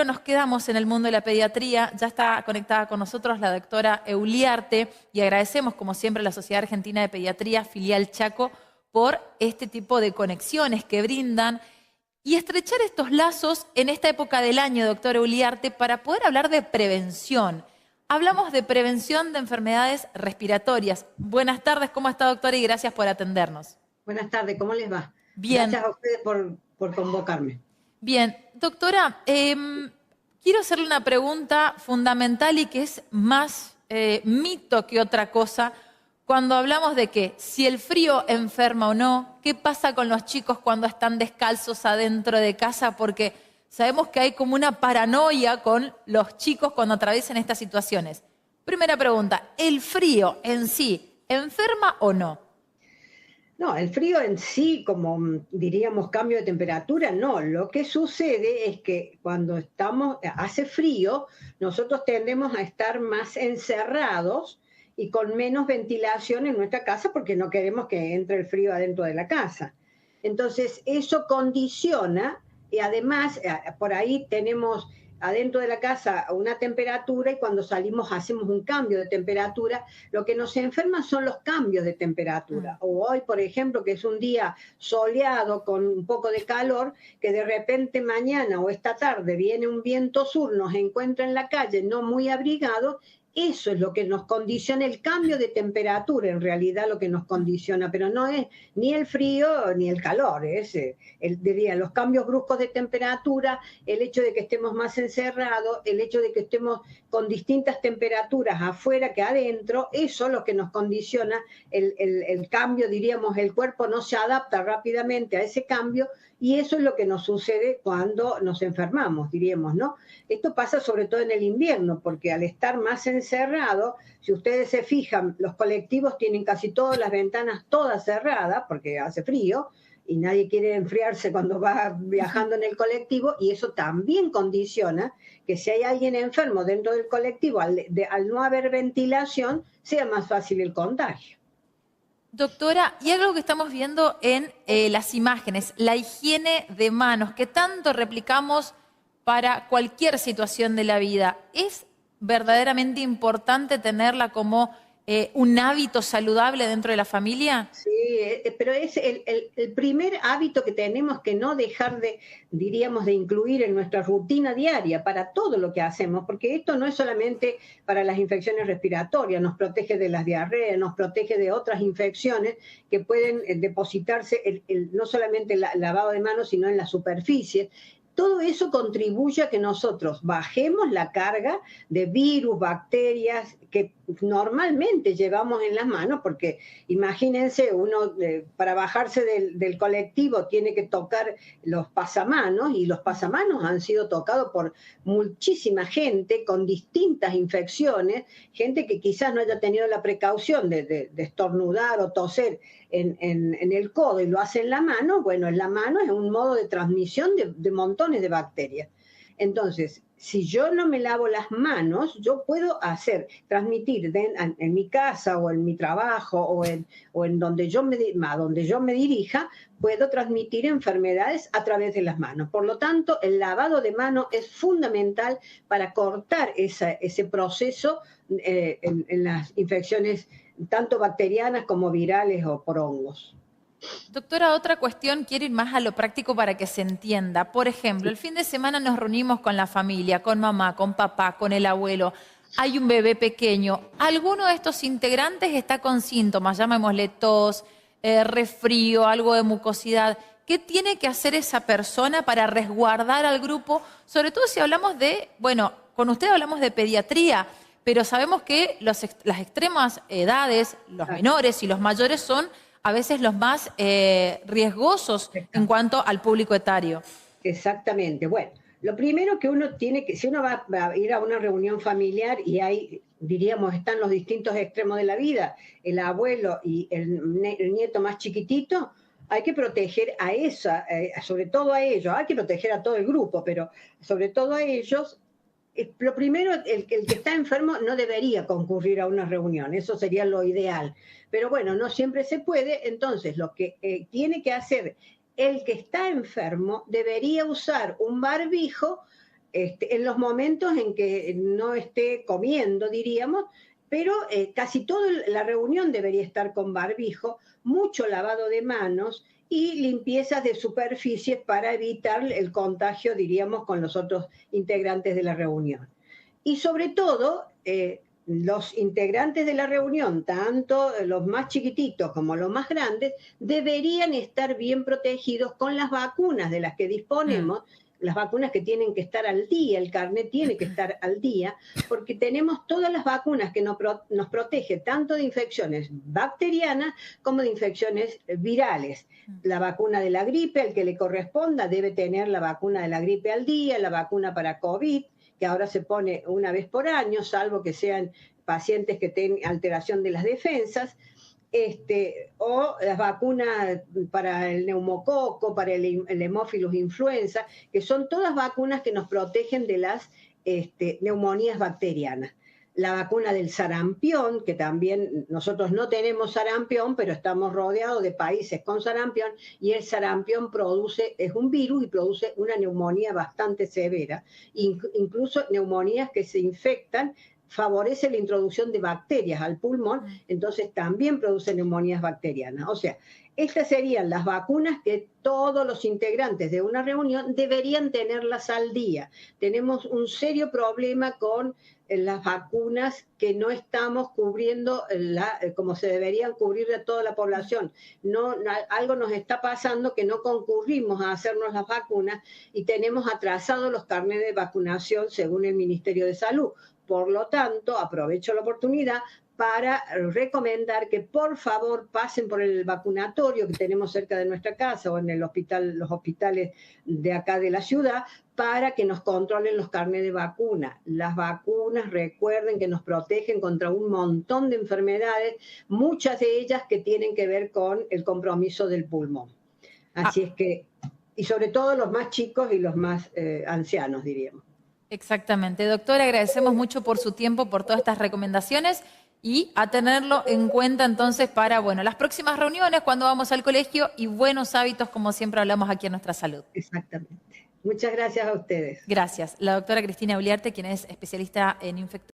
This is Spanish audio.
Nos quedamos en el mundo de la pediatría. Ya está conectada con nosotros la doctora Euliarte y agradecemos, como siempre, a la Sociedad Argentina de Pediatría, filial Chaco, por este tipo de conexiones que brindan y estrechar estos lazos en esta época del año, doctora Euliarte, para poder hablar de prevención. Hablamos de prevención de enfermedades respiratorias. Buenas tardes, ¿cómo está, doctora? Y gracias por atendernos. Buenas tardes, ¿cómo les va? Bien. Gracias a ustedes por convocarme. Bien, doctora, quiero hacerle una pregunta fundamental y que es más mito que otra cosa. Cuando hablamos de que si el frío enferma o no, ¿qué pasa con los chicos cuando están descalzos adentro de casa? Porque sabemos que hay como una paranoia con los chicos cuando atraviesan estas situaciones. Primera pregunta, ¿el frío en sí enferma o no? No, el frío en sí, como diríamos cambio de temperatura, no. Lo que sucede es que cuando hace frío, nosotros tendemos a estar más encerrados y con menos ventilación en nuestra casa porque no queremos que entre el frío adentro de la casa. Entonces, eso condiciona y además por ahí tenemos adentro de la casa una temperatura y cuando salimos hacemos un cambio de temperatura. Lo que nos enferma son los cambios de temperatura. O hoy, por ejemplo, que es un día soleado con un poco de calor, que de repente mañana o esta tarde viene un viento sur, nos encuentra en la calle no muy abrigado. Eso es lo que nos condiciona, el cambio de temperatura, en realidad lo que nos condiciona, pero no es ni el frío ni el calor, diría, los cambios bruscos de temperatura, el hecho de que estemos más encerrados, el hecho de que estemos con distintas temperaturas afuera que adentro, eso es lo que nos condiciona el cambio, diríamos, el cuerpo no se adapta rápidamente a ese cambio y eso es lo que nos sucede cuando nos enfermamos, diríamos, ¿no? Esto pasa sobre todo en el invierno, porque al estar más encerrado, si ustedes se fijan, los colectivos tienen casi todas las ventanas todas cerradas, porque hace frío, y nadie quiere enfriarse cuando va viajando en el colectivo, y eso también condiciona que si hay alguien enfermo dentro del colectivo, al no haber ventilación, sea más fácil el contagio. Doctora, y algo que estamos viendo en las imágenes, la higiene de manos, que tanto replicamos para cualquier situación de la vida, ¿es verdaderamente importante tenerla como un hábito saludable dentro de la familia? Sí, pero es el primer hábito que tenemos que no dejar diríamos, de incluir en nuestra rutina diaria para todo lo que hacemos, porque esto no es solamente para las infecciones respiratorias, nos protege de las diarreas, nos protege de otras infecciones que pueden depositarse no solamente el lavado de manos, sino en las superficies. Todo eso contribuye a que nosotros bajemos la carga de virus, bacterias que normalmente llevamos en las manos, porque imagínense, uno para bajarse del colectivo tiene que tocar los pasamanos y los pasamanos han sido tocados por muchísima gente con distintas infecciones, gente que quizás no haya tenido la precaución de estornudar o toser en el codo y lo hace en la mano. Bueno, en la mano es un modo de transmisión de montones de bacterias. Entonces, si yo no me lavo las manos, yo puedo transmitir en mi casa o en mi trabajo o en donde yo me dirija, puedo transmitir enfermedades a través de las manos. Por lo tanto, el lavado de manos es fundamental para cortar ese proceso en las infecciones tanto bacterianas como virales o por hongos. Doctora, otra cuestión, quiero ir más a lo práctico para que se entienda. Por ejemplo, el fin de semana nos reunimos con la familia, con mamá, con papá, con el abuelo. Hay un bebé pequeño. ¿Alguno de estos integrantes está con síntomas? Llamémosle tos, resfrío, algo de mucosidad. ¿Qué tiene que hacer esa persona para resguardar al grupo? Sobre todo si hablamos bueno, con usted hablamos de pediatría, pero sabemos que las extremas edades, los menores y los mayores son a veces los más riesgosos en cuanto al público etario. Exactamente. Bueno, lo primero que uno tiene que, si uno va a ir a una reunión familiar y hay, diríamos, están los distintos extremos de la vida, el abuelo y el nieto más chiquitito, hay que proteger a sobre todo a ellos, hay que proteger a todo el grupo, pero sobre todo a ellos. Lo primero, el que está enfermo no debería concurrir a una reunión, eso sería lo ideal. Pero bueno, no siempre se puede, entonces lo que tiene que hacer el que está enfermo debería usar un barbijo en los momentos en que no esté comiendo, diríamos, pero casi toda la reunión debería estar con barbijo, mucho lavado de manos y limpiezas de superficies para evitar el contagio, diríamos, con los otros integrantes de la reunión. Y sobre todo, los integrantes de la reunión, tanto los más chiquititos como los más grandes, deberían estar bien protegidos con las vacunas de las que disponemos, las vacunas que tienen que estar al día, el carnet tiene que estar al día, porque tenemos todas las vacunas que nos protegen tanto de infecciones bacterianas como de infecciones virales. La vacuna de la gripe, al que le corresponda, debe tener la vacuna de la gripe al día, la vacuna para COVID, que ahora se pone una vez por año, salvo que sean pacientes que tengan alteración de las defensas, o las vacunas para el neumococo, para el Haemophilus influenza, que son todas vacunas que nos protegen de las neumonías bacterianas. La vacuna del sarampión, que también nosotros no tenemos sarampión, pero estamos rodeados de países con sarampión, y el sarampión es un virus y produce una neumonía bastante severa, incluso neumonías que se infectan, favorece la introducción de bacterias al pulmón, entonces también produce neumonías bacterianas. O sea, estas serían las vacunas que todos los integrantes de una reunión deberían tenerlas al día. Tenemos un serio problema con las vacunas que no estamos cubriendo como se deberían cubrir de toda la población. Algo nos está pasando que no concurrimos a hacernos las vacunas y tenemos atrasados los carnets de vacunación según el Ministerio de Salud. Por lo tanto, aprovecho la oportunidad para recomendar que por favor pasen por el vacunatorio que tenemos cerca de nuestra casa o en el hospital, los hospitales de acá de la ciudad, para que nos controlen los carnets de vacuna. Las vacunas, recuerden que nos protegen contra un montón de enfermedades, muchas de ellas que tienen que ver con el compromiso del pulmón. Así es que, y sobre todo los más chicos y los más ancianos, diríamos. Exactamente. Doctora, agradecemos mucho por su tiempo, por todas estas recomendaciones y a tenerlo en cuenta entonces para, bueno, las próximas reuniones cuando vamos al colegio y buenos hábitos como siempre hablamos aquí en Nuestra Salud. Exactamente. Muchas gracias a ustedes. Gracias. La doctora Cristina Uliarte, quien es especialista en infectología.